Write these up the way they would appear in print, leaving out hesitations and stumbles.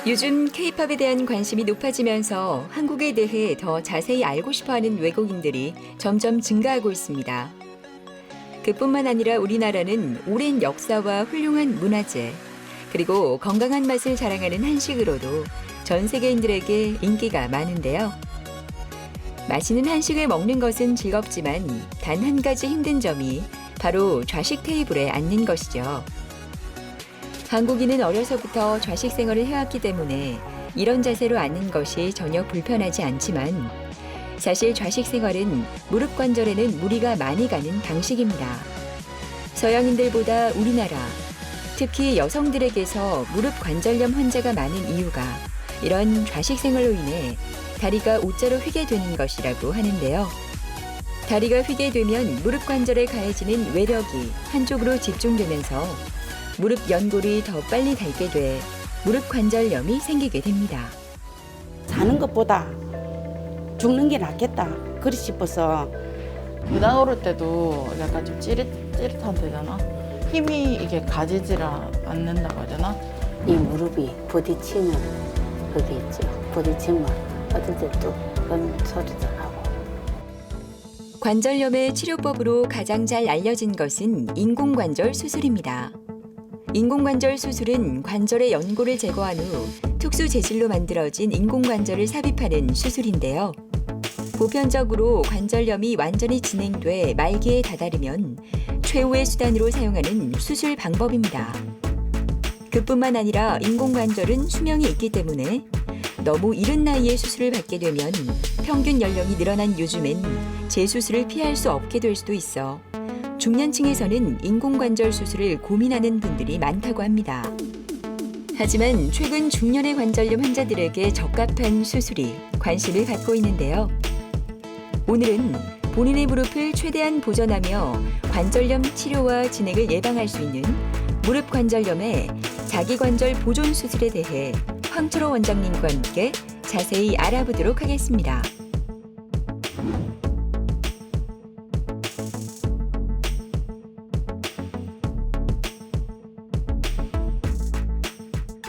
요즘 K-팝에 대한 관심이 높아지면서 한국에 대해 더 자세히 알고 싶어하는 외국인들이 점점 증가하고 있습니다. 그뿐만 아니라 우리나라는 오랜 역사와 훌륭한 문화재, 그리고 건강한 맛을 자랑하는 한식으로도 전 세계인들에게 인기가 많은데요. 맛있는 한식을 먹는 것은 즐겁지만 단 한 가지 힘든 점이 바로 좌식 테이블에 앉는 것이죠. 한국인은 어려서부터 좌식 생활을 해왔기 때문에 이런 자세로 앉는 것이 전혀 불편하지 않지만 사실 좌식 생활은 무릎 관절에는 무리가 많이 가는 방식입니다. 서양인들보다 우리나라, 특히 여성들에게서 무릎 관절염 환자가 많은 이유가 이런 좌식 생활로 인해 다리가 O자로 휘게 되는 것이라고 하는데요. 다리가 휘게 되면 무릎 관절에 가해지는 외력이 한쪽으로 집중되면서 무릎 연골이 더 빨리 닳게 돼 무릎 관절염이 생기게 됩니다. 사는 것보다 죽는 게 낫겠다 그리 싶어서. 계단 오를 때도 약간 좀 찌릿하대잖아. 힘이 이게 가지질 않는다고 해야 되나? 이 무릎이 부딪히는 그게 있죠. 부딪히면 어떨 때 또 그런 소리도 나고. 관절염의 치료법으로 가장 잘 알려진 것은 인공관절 수술입니다. 인공관절 수술은 관절의 연골을 제거한 후 특수 재질로 만들어진 인공관절을 삽입하는 수술인데요. 보편적으로 관절염이 완전히 진행돼 말기에 다다르면 최후의 수단으로 사용하는 수술 방법입니다. 그뿐만 아니라 인공관절은 수명이 있기 때문에 너무 이른 나이에 수술을 받게 되면 평균 연령이 늘어난 요즘엔 재수술을 피할 수 없게 될 수도 있어 중년층에서는 인공관절 수술을 고민하는 분들이 많다고 합니다. 하지만 최근 중년의 관절염 환자들에게 적합한 수술이 관심을 갖고 있는데요. 오늘은 본인의 무릎을 최대한 보존하며 관절염 치료와 진행을 예방할 수 있는 무릎 관절염의 자기관절 보존 수술에 대해 황철호 원장님과 함께 자세히 알아보도록 하겠습니다.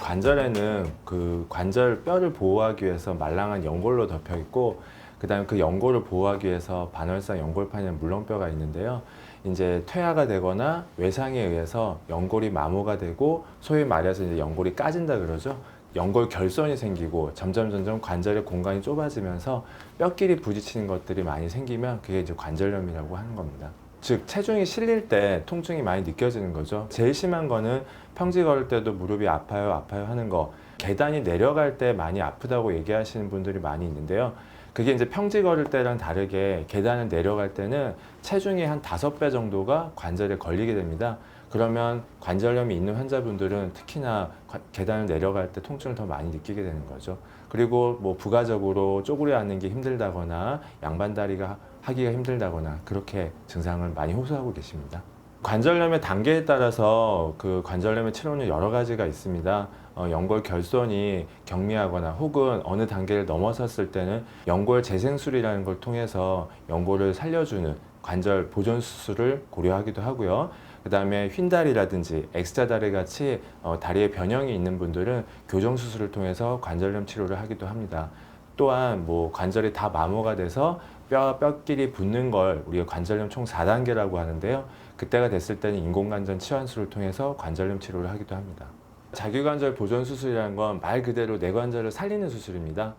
관절에는 그 관절 뼈를 보호하기 위해서 말랑한 연골로 덮여 있고, 그다음에 그 연골을 보호하기 위해서 반월상 연골판이라는 물렁뼈가 있는데요. 이제 퇴화가 되거나 외상에 의해서 연골이 마모가 되고 소위 말해서 이제 연골이 까진다 그러죠. 연골 결손이 생기고 점점 관절의 공간이 좁아지면서 뼈끼리 부딪히는 것들이 많이 생기면 그게 이제 관절염이라고 하는 겁니다. 즉 체중이 실릴 때 통증이 많이 느껴지는 거죠. 제일 심한 거는 평지 걸을 때도 무릎이 아파요 하는 거, 계단이 내려갈 때 많이 아프다고 얘기하시는 분들이 많이 있는데요. 그게 이제 평지 걸을 때랑 다르게 계단을 내려갈 때는 체중이 한 5배 정도가 관절에 걸리게 됩니다. 그러면 관절염이 있는 환자분들은 특히나 계단을 내려갈 때 통증을 더 많이 느끼게 되는 거죠. 그리고 뭐 부가적으로 쪼그려 앉는 게 힘들다거나 양반다리가 하기가 힘들다거나 그렇게 증상을 많이 호소하고 계십니다. 관절염의 단계에 따라서 그 관절염의 치료는 여러 가지가 있습니다. 연골 결손이 경미하거나 혹은 어느 단계를 넘어섰을 때는 연골 재생술이라는 걸 통해서 연골을 살려주는 관절 보존 수술을 고려하기도 하고요. 그 다음에 휜다리라든지 X자다리 같이 다리에 변형이 있는 분들은 교정 수술을 통해서 관절염 치료를 하기도 합니다. 또한 뭐 관절이 다 마모가 돼서 뼈끼리 붙는 걸 우리가 관절염 총 4단계라고 하는데요. 그때가 됐을 때는 인공관절 치환술을 통해서 관절염 치료를 하기도 합니다. 자기관절 보존 수술이라는 건 말 그대로 내 관절을 살리는 수술입니다.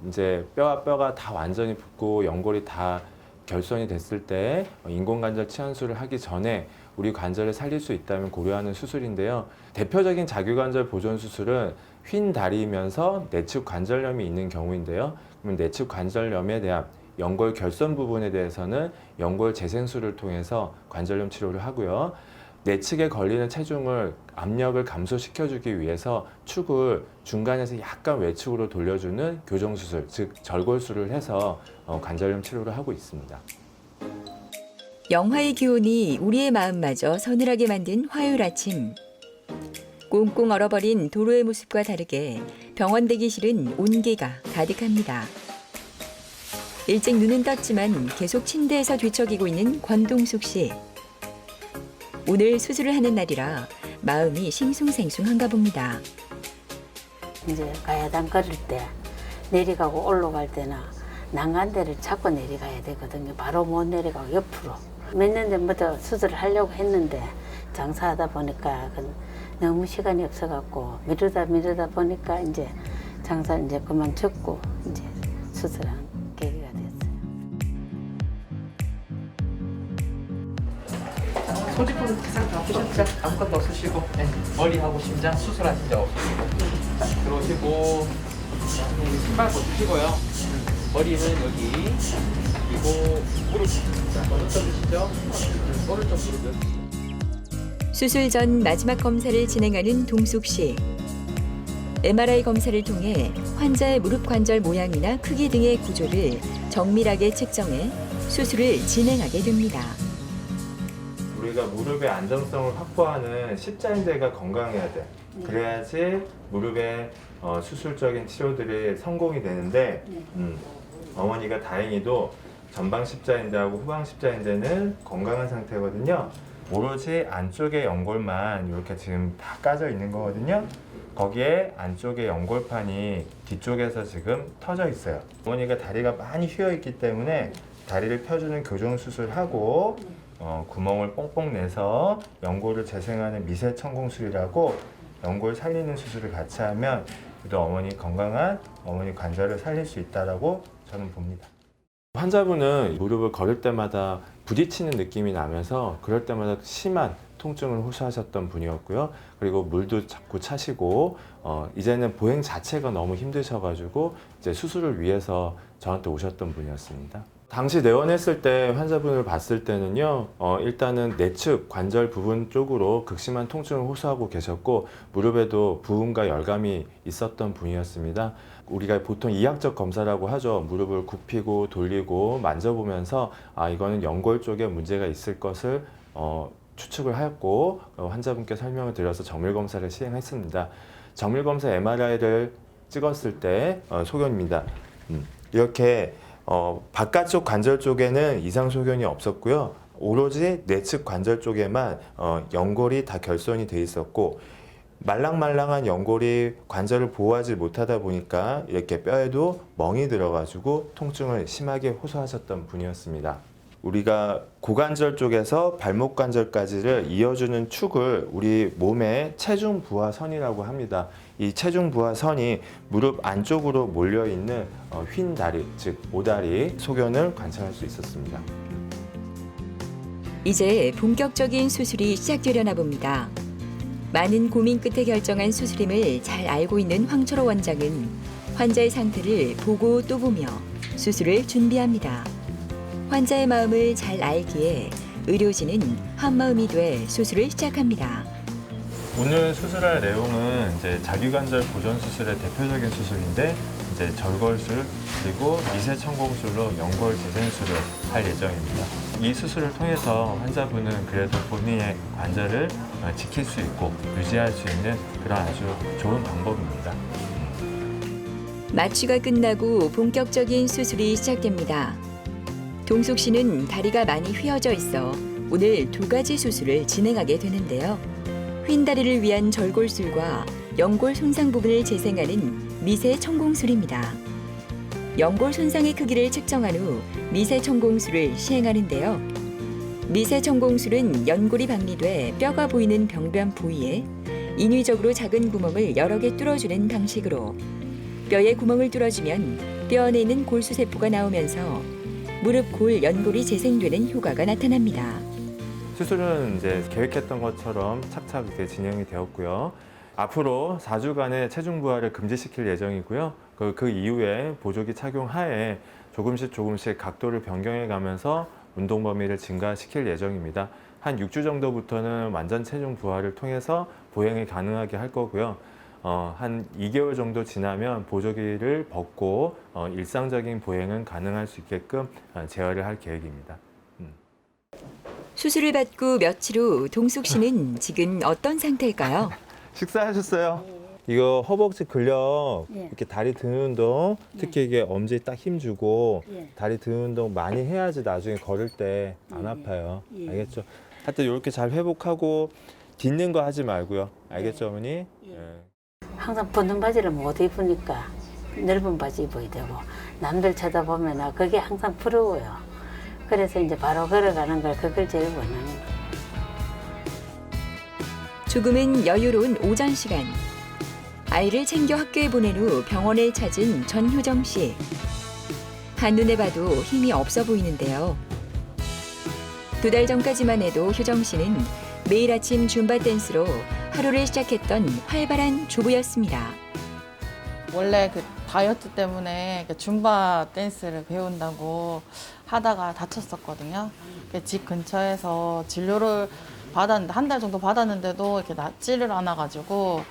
이제 뼈와 뼈가 다 완전히 붙고 연골이 다 결손이 됐을 때 인공관절 치환술을 하기 전에 우리 관절을 살릴 수 있다면 고려하는 수술인데요. 대표적인 자기관절 보존 수술은 휜 다리이면서 내측 관절염이 있는 경우인데요. 그러면 내측 관절염에 대한 연골 결손 부분에 대해서는 연골 재생술을 통해서 관절염 치료를 하고요. 내측에 걸리는 체중을 압력을 감소시켜주기 위해서 축을 중간에서 약간 외측으로 돌려주는 교정수술, 즉 절골술을 해서 관절염 치료를 하고 있습니다. 영화의 기온이 우리의 마음마저 서늘하게 만든 화요일 아침. 꽁꽁 얼어버린 도로의 모습과 다르게 병원 대기실은 온기가 가득합니다. 일찍 눈은 떴지만 계속 침대에서 뒤척이고 있는 권동숙 씨. 오늘 수술을 하는 날이라 마음이 싱숭생숭한가 봅니다. 이제 가야당 걸을 때 내려가고 올라갈 때나 난간대를 잡고 내려가야 되거든요. 바로 못 내려가고 옆으로. 몇 년 전부터 수술을 하려고 했는데 장사하다 보니까 너무 시간이 없어갖고 미루다 보니까 이제 장사 이제 그만뒀고 이제 수술한 계기가 됐어요. 소지품 기상 다 푸셨죠? 아무것도 없으시고 네. 머리하고 심장 수술하신 적 없으시고 들어오시고 신발 벗으시고요. 머리는 여기 그리고 무릎 오른쪽 주시죠? 오른쪽 무릎 수술 전 마지막 검사를 진행하는 동숙 씨. MRI 검사를 통해 환자의 무릎 관절 모양이나 크기 등의 구조를 정밀하게 측정해 수술을 진행하게 됩니다. 우리가 무릎의 안정성을 확보하는 십자인대가 건강해야 돼. 그래야지 무릎의 수술적인 치료들이 성공이 되는데 어머니가 다행히도 전방 십자인대하고 후방 십자인대는 건강한 상태거든요. 오로지 안쪽의 연골만 이렇게 지금 다 까져 있는 거거든요. 거기에 안쪽의 연골판이 뒤쪽에서 지금 터져 있어요. 어머니가 다리가 많이 휘어 있기 때문에 다리를 펴주는 교정 수술하고 구멍을 뽕뽕 내서 연골을 재생하는 미세 천공술이라고 연골 살리는 수술을 같이 하면 그래도 어머니 건강한 어머니 관절을 살릴 수 있다라고 저는 봅니다. 환자분은 무릎을 걸을 때마다 부딪히는 느낌이 나면서 그럴 때마다 심한 통증을 호소하셨던 분이었고요. 그리고 물도 자꾸 차시고 이제는 보행 자체가 너무 힘드셔가지고 이제 수술을 위해서 저한테 오셨던 분이었습니다. 당시 내원했을 때 환자분을 봤을 때는요, 일단은 내측 관절 부분 쪽으로 극심한 통증을 호소하고 계셨고 무릎에도 부음과 열감이 있었던 분이었습니다. 우리가 보통 이학적 검사라고 하죠. 무릎을 굽히고 돌리고 만져보면서 이거는 연골 쪽에 문제가 있을 것을 추측을 하였고 환자분께 설명을 드려서 정밀검사를 시행했습니다. 정밀검사 MRI를 찍었을 때 소견입니다. 이렇게 바깥쪽 관절 쪽에는 이상 소견이 없었고요. 오로지 내측 관절 쪽에만 연골이 다 결손이 돼 있었고 말랑말랑한 연골이 관절을 보호하지 못하다 보니까 이렇게 뼈에도 멍이 들어가지고 통증을 심하게 호소하셨던 분이었습니다. 우리가 고관절 쪽에서 발목 관절까지를 이어주는 축을 우리 몸의 체중 부하선이라고 합니다. 이 체중 부하선이 무릎 안쪽으로 몰려 있는 휜 다리, 즉 오다리 소견을 관찰할 수 있었습니다. 이제 본격적인 수술이 시작되려나 봅니다. 많은 고민 끝에 결정한 수술임을 잘 알고 있는 황철호 원장은 환자의 상태를 보고 또 보며 수술을 준비합니다. 환자의 마음을 잘 알기에 의료진은 한마음이 돼 수술을 시작합니다. 오늘 수술할 내용은 이제 자귀관절 보존 수술의 대표적인 수술인데 이제 절골술 그리고 미세 천공술로 연골 재생술을 할 예정입니다. 이 수술을 통해서 환자분은 그래도 본인의 관절을 지킬 수 있고 유지할 수 있는 그런 아주 좋은 방법입니다. 마취가 끝나고 본격적인 수술이 시작됩니다. 동숙 씨는 다리가 많이 휘어져 있어 오늘 2가지 수술을 진행하게 되는데요. 휜 다리를 위한 절골술과 연골 손상 부분을 재생하는 미세 천공술입니다. 연골 손상의 크기를 측정한 후 미세 천공술을 시행하는데요. 미세 천공술은 연골이 박리돼 뼈가 보이는 병변 부위에 인위적으로 작은 구멍을 여러 개 뚫어주는 방식으로 뼈에 구멍을 뚫어주면 뼈 안에 있는 골수세포가 나오면서 무릎 골 연골이 재생되는 효과가 나타납니다. 수술은 이제 계획했던 것처럼 착착 이렇게 진행이 되었고요. 앞으로 4주간의 체중 부하를 금지시킬 예정이고요. 그 이후에 보조기 착용하에 조금씩 각도를 변경해 가면서 운동 범위를 증가시킬 예정입니다. 한 6주 정도부터는 완전 체중 부하를 통해서 보행이 가능하게 할 거고요. 한 2개월 정도 지나면 보조기를 벗고 일상적인 보행은 가능할 수 있게끔 재활을 할 계획입니다. 수술을 받고 며칠 후 동숙 씨는 지금 어떤 상태일까요? 식사하셨어요? 이거 허벅지 근력, 예. 이렇게 다리 드는 운동, 특히 이게 엄지에 딱 힘주고 예. 다리 드는 운동 많이 해야지 나중에 걸을 때 안 예. 아파요. 예. 알겠죠? 하여튼 이렇게 잘 회복하고 딛는 거 하지 말고요. 알겠죠, 어머니? 예. 예. 항상 붙는 바지를 못 입으니까 넓은 바지 입어야 되고 남들 쳐다보면 그게 항상 부러워요. 그래서 이제 바로 걸어가는 걸 그걸 제일 원하는 거예요. 조금은 여유로운 오전 시간. 아이를 챙겨 학교에 보낸 후 병원을 찾은 전효정 씨. 한눈에 봐도 힘이 없어 보이는데요. 2달 전까지만 해도 효정 씨는 매일 아침 줌바 댄스로 하루를 시작했던 활발한 주부였습니다. 원래 그 다이어트 때문에 그 줌바 댄스를 배운다고 하다가 다쳤었거든요. 집 근처에서 진료를 받았는데 한 달 정도 받았는데도 이렇게 낫지를 않아가지고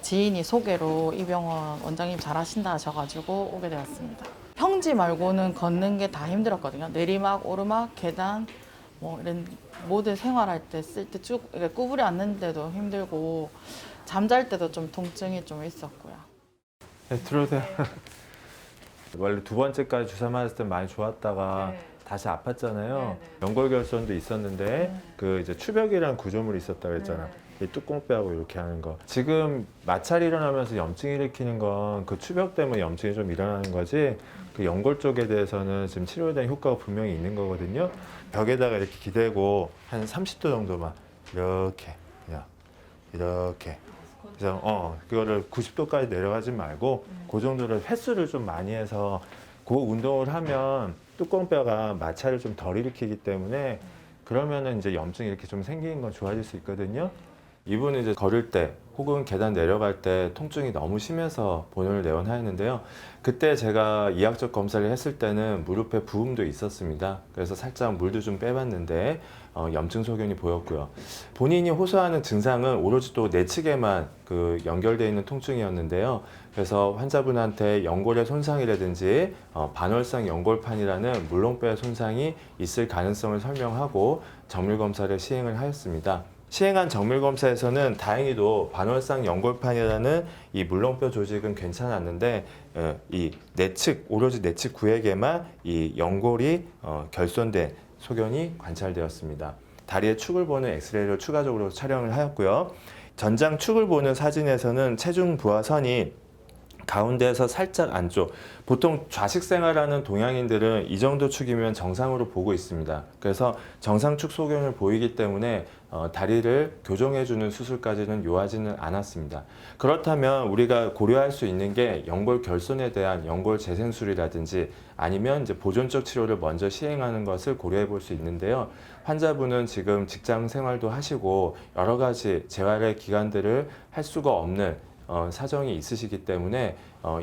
지인이 소개로 이 병원 원장님 잘하신다 하셔가지고 오게 되었습니다. 평지 말고는 걷는 게 다 힘들었거든요. 내리막, 오르막, 계단 뭐 이런 모든 생활할 때 쓸 때 쭉 구부려 앉는데도 힘들고 잠잘 때도 좀 통증이 좀 있었고요. 네, 들어오세요. 원래 2번째까지 주사 맞을 때 많이 좋았다가 다시 아팠잖아요. 연골결손도 있었는데 그 이제 추벽이란 구조물이 있었다 그랬잖아. 이 뚜껑 빼고 이렇게 하는 거. 지금 마찰이 일어나면서 염증 일으키는 건 그 추벽 때문에 염증이 좀 일어나는 거지. 그 연골 쪽에 대해서는 지금 치료에 대한 효과가 분명히 있는 거거든요. 벽에다가 이렇게 기대고 한 30도 정도만 이렇게 그냥 이렇게. 그래서 그거를 90도까지 내려가지 말고 그 정도를 횟수를 좀 많이 해서 그 운동을 하면 뚜껑뼈가 마찰을 좀 덜 일으키기 때문에 그러면은 이제 염증이 이렇게 좀 생기는 건 좋아질 수 있거든요. 이분은 이제 걸을 때 혹은 계단 내려갈 때 통증이 너무 심해서 본원을 내원하였는데요. 그때 제가 이학적 검사를 했을 때는 무릎에 부음도 있었습니다. 그래서 살짝 물도 좀 빼봤는데 염증 소견이 보였고요. 본인이 호소하는 증상은 오로지 또 내측에만 그 연결되어 있는 통증이었는데요. 그래서 환자분한테 연골의 손상이라든지 반월상 연골판이라는 물렁뼈의 손상이 있을 가능성을 설명하고 정밀 검사를 시행을 하였습니다. 시행한 정밀 검사에서는 다행히도 반월상 연골판이라는 이 물렁뼈 조직은 괜찮았는데 이 내측 오로지 내측 구획에만 이 연골이 결손된 소견이 관찰되었습니다. 다리의 축을 보는 엑스레이를 추가적으로 촬영을 하였고요. 전장 축을 보는 사진에서는 체중 부하선이 가운데에서 살짝 안쪽, 보통 좌식 생활하는 동양인들은 이 정도 축이면 정상으로 보고 있습니다. 그래서 정상축 소견을 보이기 때문에 다리를 교정해주는 수술까지는 요하지는 않았습니다. 그렇다면 우리가 고려할 수 있는 게 연골 결손에 대한 연골 재생술이라든지 아니면 이제 보존적 치료를 먼저 시행하는 것을 고려해 볼 수 있는데요. 환자분은 지금 직장 생활도 하시고 여러 가지 재활의 기간들을 할 수가 없는 사정이 있으시기 때문에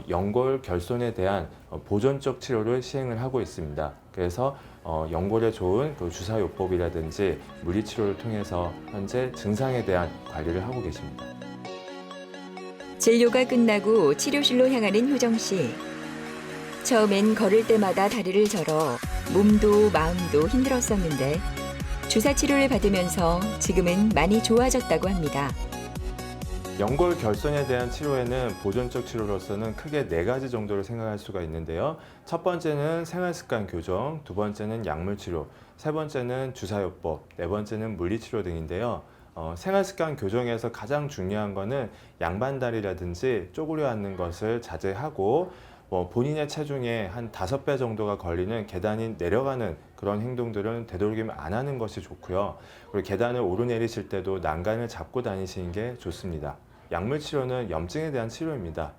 연골 결손에 대한 보존적 치료를 시행을 하고 있습니다. 그래서 연골에 좋은 그 주사요법이라든지 물리치료를 통해서 현재 증상에 대한 관리를 하고 계십니다. 진료가 끝나고 치료실로 향하는 효정 씨. 처음엔 걸을 때마다 다리를 절어 몸도 마음도 힘들었었는데 주사 치료를 받으면서 지금은 많이 좋아졌다고 합니다. 연골 결손에 대한 치료에는 보존적 치료로서는 크게 4가지 정도를 생각할 수가 있는데요. 첫 번째는 생활습관 교정, 두 번째는 약물 치료, 세 번째는 주사요법, 네 번째는 물리치료 등인데요. 생활습관 교정에서 가장 중요한 거는 양반다리라든지 쪼그려 앉는 것을 자제하고 본인의 체중의 한 5배 정도가 걸리는 계단이 내려가는 그런 행동들은 되도록이면 안 하는 것이 좋고요. 그리고 계단을 오르내리실 때도 난간을 잡고 다니시는 게 좋습니다. 약물 치료는 염증에 대한 치료입니다.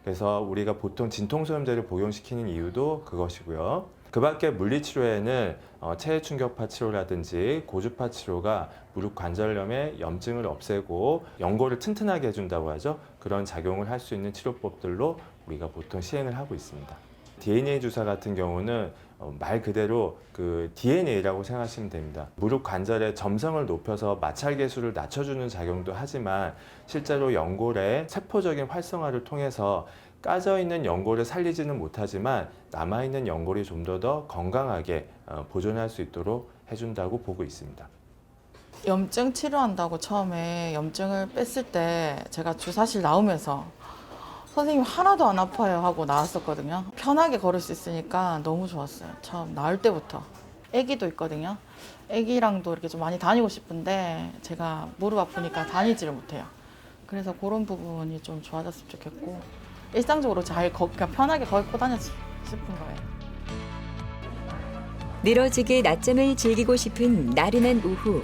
그래서 우리가 보통 진통소염제를 복용시키는 이유도 그것이고요. 그 밖에 물리치료에는 체해충격파 치료라든지 고주파 치료가 무릎 관절염의 염증을 없애고 연골을 튼튼하게 해준다고 하죠. 그런 작용을 할 수 있는 치료법들로 우리가 보통 시행을 하고 있습니다. DNA 주사 같은 경우는 말 그대로 그 DNA라고 생각하시면 됩니다. 무릎 관절의 점성을 높여서 마찰 계수를 낮춰주는 작용도 하지만 실제로 연골의 세포적인 활성화를 통해서 까져있는 연골을 살리지는 못하지만 남아있는 연골이 좀 더 건강하게 보존할 수 있도록 해준다고 보고 있습니다. 염증 치료한다고 처음에 염증을 뺐을 때 제가 주사실 나오면서 선생님 하나도 안 아파요 하고 나왔었거든요. 편하게 걸을 수 있으니까 너무 좋았어요. 처음 나올 때부터. 아기도 있거든요. 아기랑도 이렇게 좀 많이 다니고 싶은데 제가 무릎 아프니까 다니지를 못해요. 그래서 그런 부분이 좀 좋아졌으면 좋겠고 일상적으로 그냥 편하게 걷고 다녔으면 싶은 거예요. 늘어지게 낮잠을 즐기고 싶은 나른한 오후.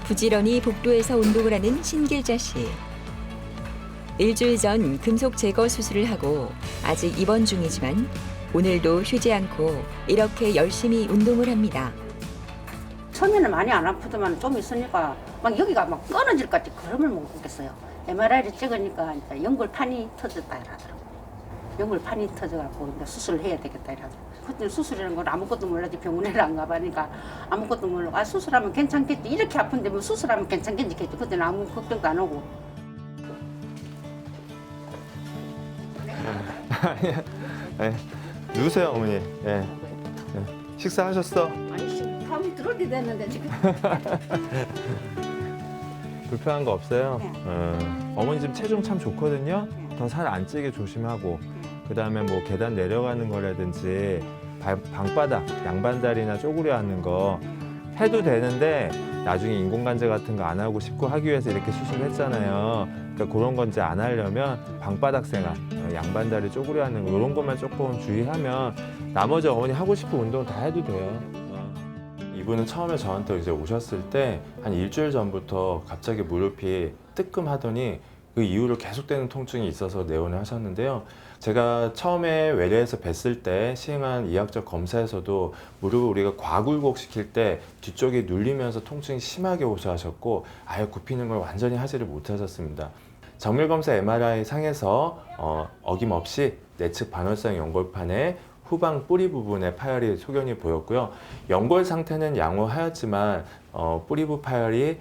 부지런히 복도에서 운동을 하는 신길자 씨. 일주일 전 금속 제거 수술을 하고 아직 입원 중이지만 오늘도 쉬지 않고 이렇게 열심히 운동을 합니다. 처음에는 많이 안 아프더만 좀 있으니까 막 여기가 막 끊어질 것 같이 걸음을 못 걷겠어요. MRI를 찍으니까 이제 연골판이 터졌다 이러더라고요. 연골판이 터져갖고 이제 수술을 해야 되겠다 이러더라고요. 그때 수술이라는 걸 아무것도 몰라지 병원에 안 가보니까 아무것도 모르고 아 수술하면 괜찮겠지 이렇게 아픈데 뭐 수술하면 괜찮겠지 그때는 아무 걱정도 안 하고. 네. 누구세요, 어머니? 예. 식사하셨어? 아니 지금 밤이 들어오게 됐는데 지금. 불편한 거 없어요? 네. 어머니 지금 체중 참 좋거든요. 더 살 안 찌게 조심하고 그다음에 뭐 계단 내려가는 거라든지 방바닥, 양반다리나 쪼그려 앉는 거 해도 되는데 나중에 인공관절 같은 거 안 하고 싶고 하기 위해서 이렇게 수술을 했잖아요. 그러니까 그런 건 이제 안 하려면 방바닥 생활, 양반다리 쪼그려 앉는 거 이런 것만 조금 주의하면 나머지 어머니 하고 싶은 운동 다 해도 돼요. 이분은 처음에 저한테 이제 오셨을 때 한 일주일 전부터 갑자기 무릎이 뜨끔하더니 그 이후로 계속되는 통증이 있어서 내원을 하셨는데요. 제가 처음에 외래에서 뵀을 때 시행한 이학적 검사에서도 무릎을 우리가 과굴곡 시킬 때 뒤쪽이 눌리면서 통증이 심하게 호소하셨고 아예 굽히는 걸 완전히 하지를 못하셨습니다. 정밀검사 MRI 상에서 어김없이 내측 반월성 연골판에 후방 뿌리 부분에 파열이 소견이 보였고요. 연골 상태는 양호하였지만 뿌리부 파열이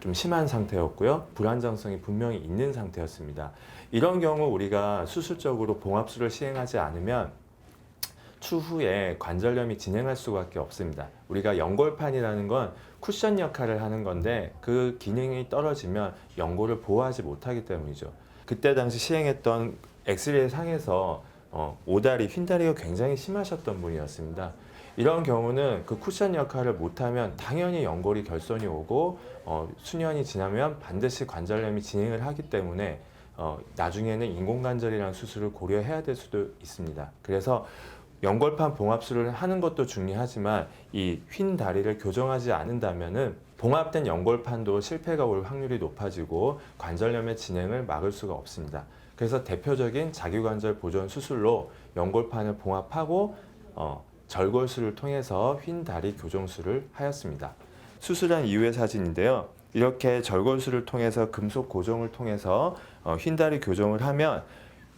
좀 심한 상태였고요. 불안정성이 분명히 있는 상태였습니다. 이런 경우 우리가 수술적으로 봉합술을 시행하지 않으면 추후에 관절염이 진행할 수밖에 없습니다. 우리가 연골판이라는 건 쿠션 역할을 하는 건데 그 기능이 떨어지면 연골을 보호하지 못하기 때문이죠. 그때 당시 시행했던 엑스레이 상에서 오다리, 휜다리가 굉장히 심하셨던 분이었습니다. 이런 경우는 그 쿠션 역할을 못하면 당연히 연골이 결손이 오고 수년이 지나면 반드시 관절염이 진행을 하기 때문에 나중에는 인공관절이라는 수술을 고려해야 될 수도 있습니다. 그래서 연골판 봉합술을 하는 것도 중요하지만 이 휜 다리를 교정하지 않는다면은 봉합된 연골판도 실패가 올 확률이 높아지고 관절염의 진행을 막을 수가 없습니다. 그래서 대표적인 자기관절 보존 수술로 연골판을 봉합하고 절골술을 통해서 휜 다리 교정술을 하였습니다. 수술한 이후의 사진인데요. 이렇게 절골술을 통해서 금속 고정을 통해서 휜 다리 교정을 하면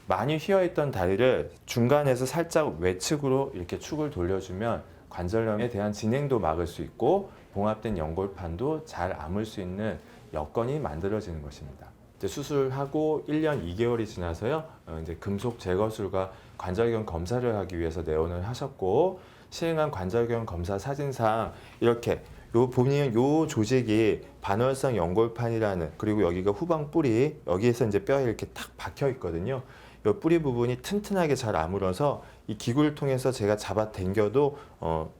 많이 휘어있던 다리를 중간에서 살짝 외측으로 이렇게 축을 돌려주면 관절염에 대한 진행도 막을 수 있고 봉합된 연골판도 잘 아물 수 있는 여건이 만들어지는 것입니다. 이제 수술하고 1년 2개월이 지나서요. 이제 금속 제거술과 관절경 검사를 하기 위해서 내원을 하셨고 시행한 관절경 검사 사진상 이렇게 보면 요 조직이 반월성 연골판이라는 그리고 여기가 후방 뿌리 여기에서 이제 뼈에 이렇게 탁 박혀 있거든요. 이 뿌리 부분이 튼튼하게 잘 아물어서 이 기구를 통해서 제가 잡아 당겨도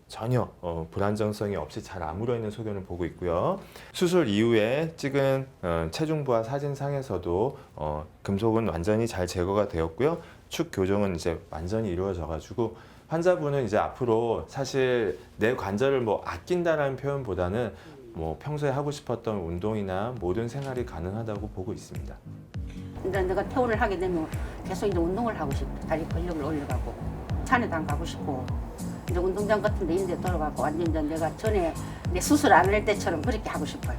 전혀 불안정성이 없이 잘 아물어 있는 소견을 보고 있고요. 수술 이후에 찍은 체중 부하 사진상에서도 금속은 완전히 잘 제거가 되었고요. 축 교정은 이제 완전히 이루어져 가지고 환자분은 이제 앞으로 사실 내 관절을 뭐 아낀다라는 표현보다는 뭐 평소에 하고 싶었던 운동이나 모든 생활이 가능하다고 보고 있습니다. 근데 내가 퇴원을 하게 되면 계속 이제 운동을 하고 싶어. 다리 근력을 올려가고 산에도 안 가고 싶고 이제 운동장 같은 데 있는 데 돌아가고 완전 이제 내가 전에 내 수술 안 할 때처럼 그렇게 하고 싶어요.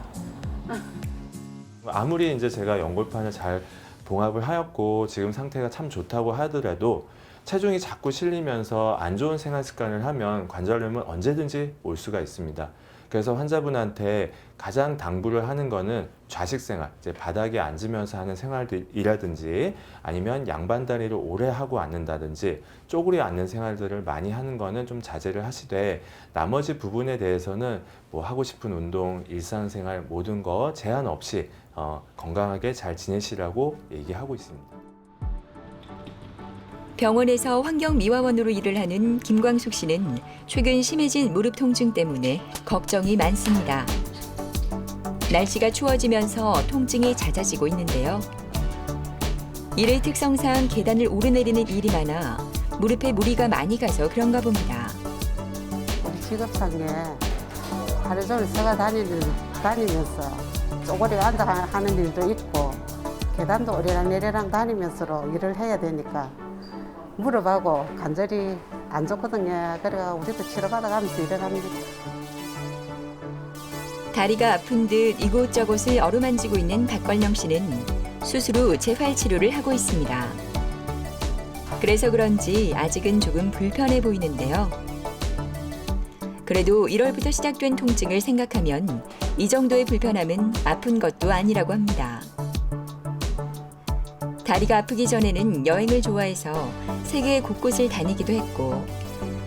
아무리 이제 제가 연골판을 잘 봉합을 하였고 지금 상태가 참 좋다고 하더라도 체중이 자꾸 실리면서 안 좋은 생활 습관을 하면 관절염은 언제든지 올 수가 있습니다. 그래서 환자분한테 가장 당부를 하는 거는 좌식 생활, 이제 바닥에 앉으면서 하는 생활이라든지 아니면 양반다리를 오래 하고 앉는다든지 쪼그려 앉는 생활들을 많이 하는 거는 좀 자제를 하시되 나머지 부분에 대해서는 뭐 하고 싶은 운동, 일상생활 모든 거 제한 없이 건강하게 잘 지내시라고 얘기하고 있습니다. 병원에서 환경미화원으로 일을 하는 김광숙 씨는 최근 심해진 무릎 통증 때문에 걱정이 많습니다. 날씨가 추워지면서 통증이 잦아지고 있는데요. 일의 특성상 계단을 오르내리는 일이 많아 무릎에 무리가 많이 가서 그런가 봅니다. 우리 직업상에 하루 종일 서가 다니면서 쪼그려 앉아 하는 일도 있고 계단도 오르락 내리락 다니면서 일을 해야 되니까 무릎하고 관절이 안 좋거든요. 그래서 우리도 치료받아가면서 일을 합니다. 다리가 아픈 듯 이곳저곳을 어루만지고 있는 박걸령 씨는 수술 후 재활 치료를 하고 있습니다. 그래서 그런지 아직은 조금 불편해 보이는데요. 그래도 1월부터 시작된 통증을 생각하면 이 정도의 불편함은 아픈 것도 아니라고 합니다. 다리가 아프기 전에는 여행을 좋아해서 세계 곳곳을 다니기도 했고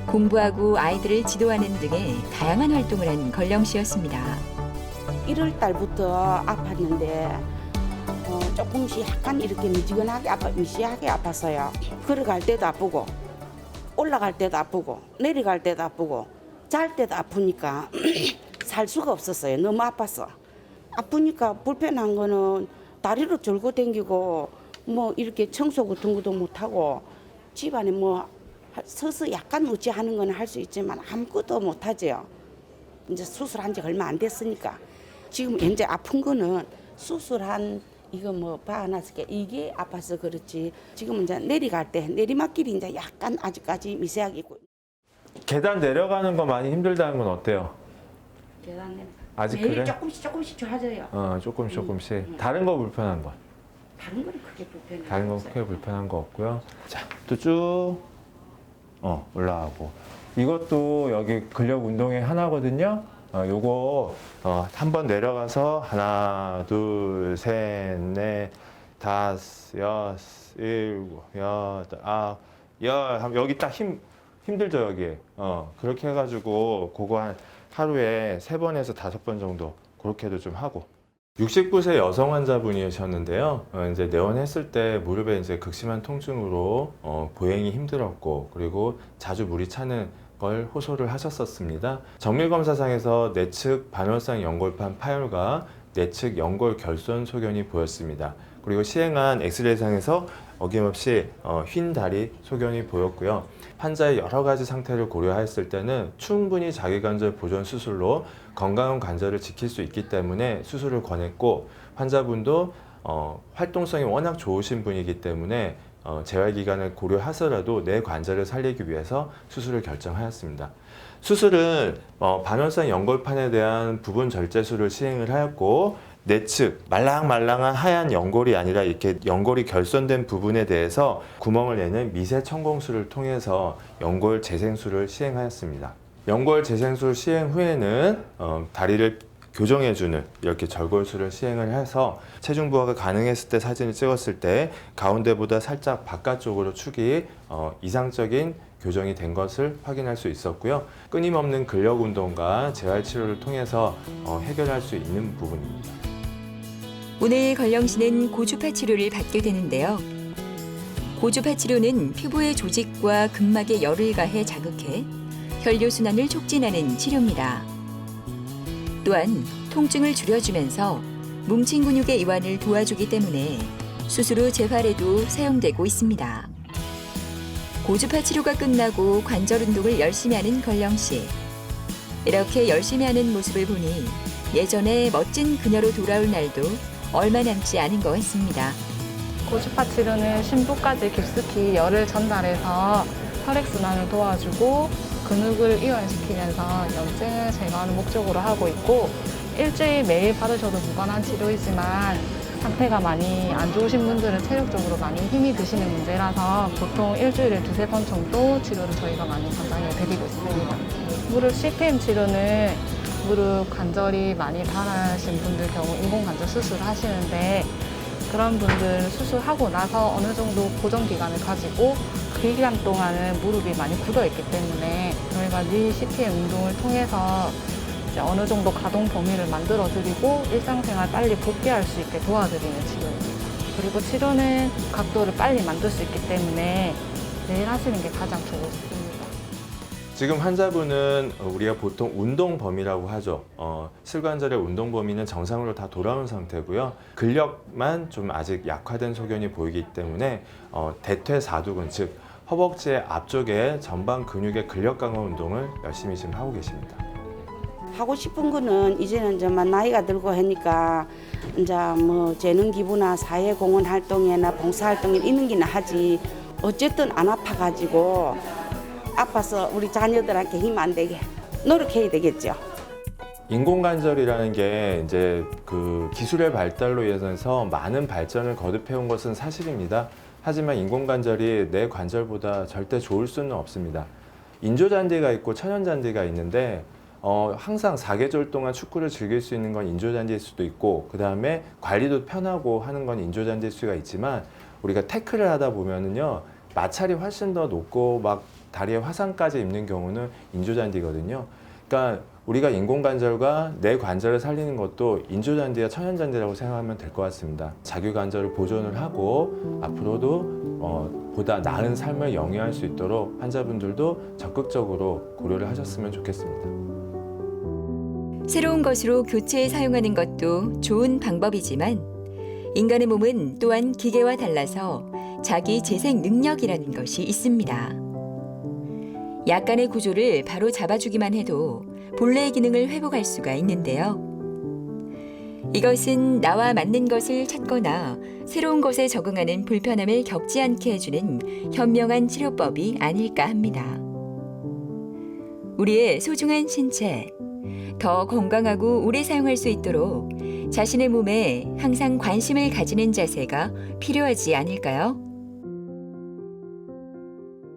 공부하고 아이들을 지도하는 등의 다양한 활동을 한 걸령 씨였습니다. 1월 달부터 아팠는데 조금씩 약간 이렇게 미시하게 아팠어요. 걸어갈 때도 아프고 올라갈 때도 아프고 내려갈 때도 아프고 잘 때도 아프니까 살 수가 없었어요. 너무 아팠어. 아프니까 불편한 거는 다리로 졸고 댕기고 뭐 이렇게 청소 같은 것도 못하고 집안에 뭐 서서 약간 어찌하는 거는 할 수 있지만 아무것도 못하죠. 이제 수술한 지 얼마 안 됐으니까 지금 현재 아픈 거는 수술한 이거 뭐 봐놨을게 이게 아파서 그렇지 지금 이제 내려갈 때 내리막길이 이제 약간 아직까지 미세하게 있고. 계단 내려가는 거 많이 힘들다는 건 어때요? 계단에 아직 매일 그래? 조금씩 좋아져요. 조금씩. 다른 거 불편한 거? 다른 건 크게 불편해요. 다른 거 크게 불편한 거 없고요. 자, 또 쭉 올라가고. 이것도 여기 근력 운동의 하나거든요. 요거 한번 내려가서 하나, 둘, 셋, 넷, 다섯, 여섯, 일곱, 여덟, 아홉, 열. 여기 딱 힘들죠 여기. 그렇게 해가지고 그거 하루에 3번에서 5번 정도 그렇게도 좀 하고. 69세 여성 환자분이셨는데요. 이제 내원했을 때 무릎에 이제 극심한 통증으로 보행이 힘들었고 그리고 자주 물이 차는 걸 호소를 하셨었습니다. 정밀검사상에서 내측 반월상 연골판 파열과 내측 연골 결손 소견이 보였습니다. 그리고 시행한 엑스레이상에서 어김없이 휜 다리 소견이 보였고요. 환자의 여러 가지 상태를 고려했을 때는 충분히 자기관절 보존 수술로 건강한 관절을 지킬 수 있기 때문에 수술을 권했고 환자분도 활동성이 워낙 좋으신 분이기 때문에 재활 기간을 고려하더라도 내 관절을 살리기 위해서 수술을 결정하였습니다. 수술은 반월상 연골판에 대한 부분 절제술을 시행을 하였고 내측 말랑말랑한 하얀 연골이 아니라 이렇게 연골이 결손된 부분에 대해서 구멍을 내는 미세 천공술을 통해서 연골 재생술을 시행하였습니다. 연골 재생술 시행 후에는 다리를 교정해주는 이렇게 절골술을 시행을 해서 체중 부하가 가능했을 때 사진을 찍었을 때 가운데보다 살짝 바깥쪽으로 축이 이상적인 교정이 된 것을 확인할 수 있었고요. 끊임없는 근력 운동과 재활 치료를 통해서 해결할 수 있는 부분입니다. 오늘 걸령 씨는 고주파 치료를 받게 되는데요. 고주파 치료는 피부의 조직과 근막에 열을 가해 자극해 혈류순환을 촉진하는 치료입니다. 또한 통증을 줄여주면서 뭉친 근육의 이완을 도와주기 때문에 수술 후 재활에도 사용되고 있습니다. 고주파 치료가 끝나고 관절 운동을 열심히 하는 걸령 씨. 이렇게 열심히 하는 모습을 보니 예전에 멋진 그녀로 돌아올 날도 얼마 남지 않은 것 같습니다. 고주파 치료는 심부까지 깊숙이 열을 전달해서 혈액순환을 도와주고 근육을 이완시키면서 염증을 제거하는 목적으로 하고 있고 일주일 매일 받으셔도 무관한 치료이지만 상태가 많이 안 좋으신 분들은 체력적으로 많이 힘이 드시는 문제라서 보통 일주일에 2-3번 정도 치료를 저희가 많이 담당해 드리고 있습니다. 무릎 CPM 치료는 무릎 관절이 많이 닳으신 분들 경우 인공관절 수술을 하시는데 그런 분들은 수술하고 나서 어느 정도 고정 기간을 가지고 그 기간 동안은 무릎이 많이 굳어 있기 때문에 저희가 니 CPM 운동을 통해서 이제 어느 정도 가동 범위를 만들어 드리고 일상생활 빨리 복귀할 수 있게 도와드리는 치료입니다. 그리고 치료는 각도를 빨리 만들 수 있기 때문에 매일 하시는 게 가장 좋습니다. 지금 환자분은 우리가 보통 운동 범위라고 하죠. 실관절의 운동 범위는 정상으로 다 돌아온 상태고요. 근력만 좀 아직 약화된 소견이 보이기 때문에 대퇴사두근, 즉 허벅지 앞쪽에 전방 근육의 근력 강화 운동을 열심히 지금 하고 계십니다. 하고 싶은 거는 이제는 이제만 나이가 들고 하니까 이제 뭐 재능 기부나 사회 공헌 활동이나 봉사 활동이 있는 게나 하지 어쨌든 안 아파가지고 아파서 우리 자녀들한테 힘 안 되게 노력해야 되겠죠. 인공관절이라는 게 이제 그 기술의 발달로 인해서 많은 발전을 거듭해온 것은 사실입니다. 하지만 인공관절이 내 관절보다 절대 좋을 수는 없습니다. 인조잔디가 있고 천연잔디가 있는데 항상 사계절 동안 축구를 즐길 수 있는 건 인조잔디일 수도 있고 그 다음에 관리도 편하고 하는 건 인조잔디일 수가 있지만 우리가 태클을 하다 보면은요 마찰이 훨씬 더 높고 막 다리에 화상까지 입는 경우는 인조잔디거든요. 그러니까 우리가 인공관절과 내 관절을 살리는 것도 인조잔디와 천연잔디라고 생각하면 될 것 같습니다. 자규관절을 보존을 하고 앞으로도 보다 나은 삶을 영위할 수 있도록 환자분들도 적극적으로 고려를 하셨으면 좋겠습니다. 새로운 것으로 교체에 사용하는 것도 좋은 방법이지만 인간의 몸은 또한 기계와 달라서 자기 재생 능력이라는 것이 있습니다. 약간의 구조를 바로 잡아주기만 해도 본래의 기능을 회복할 수가 있는데요. 이것은 나와 맞는 것을 찾거나 새로운 것에 적응하는 불편함을 겪지 않게 해주는 현명한 치료법이 아닐까 합니다. 우리의 소중한 신체, 더 건강하고 오래 사용할 수 있도록 자신의 몸에 항상 관심을 가지는 자세가 필요하지 않을까요?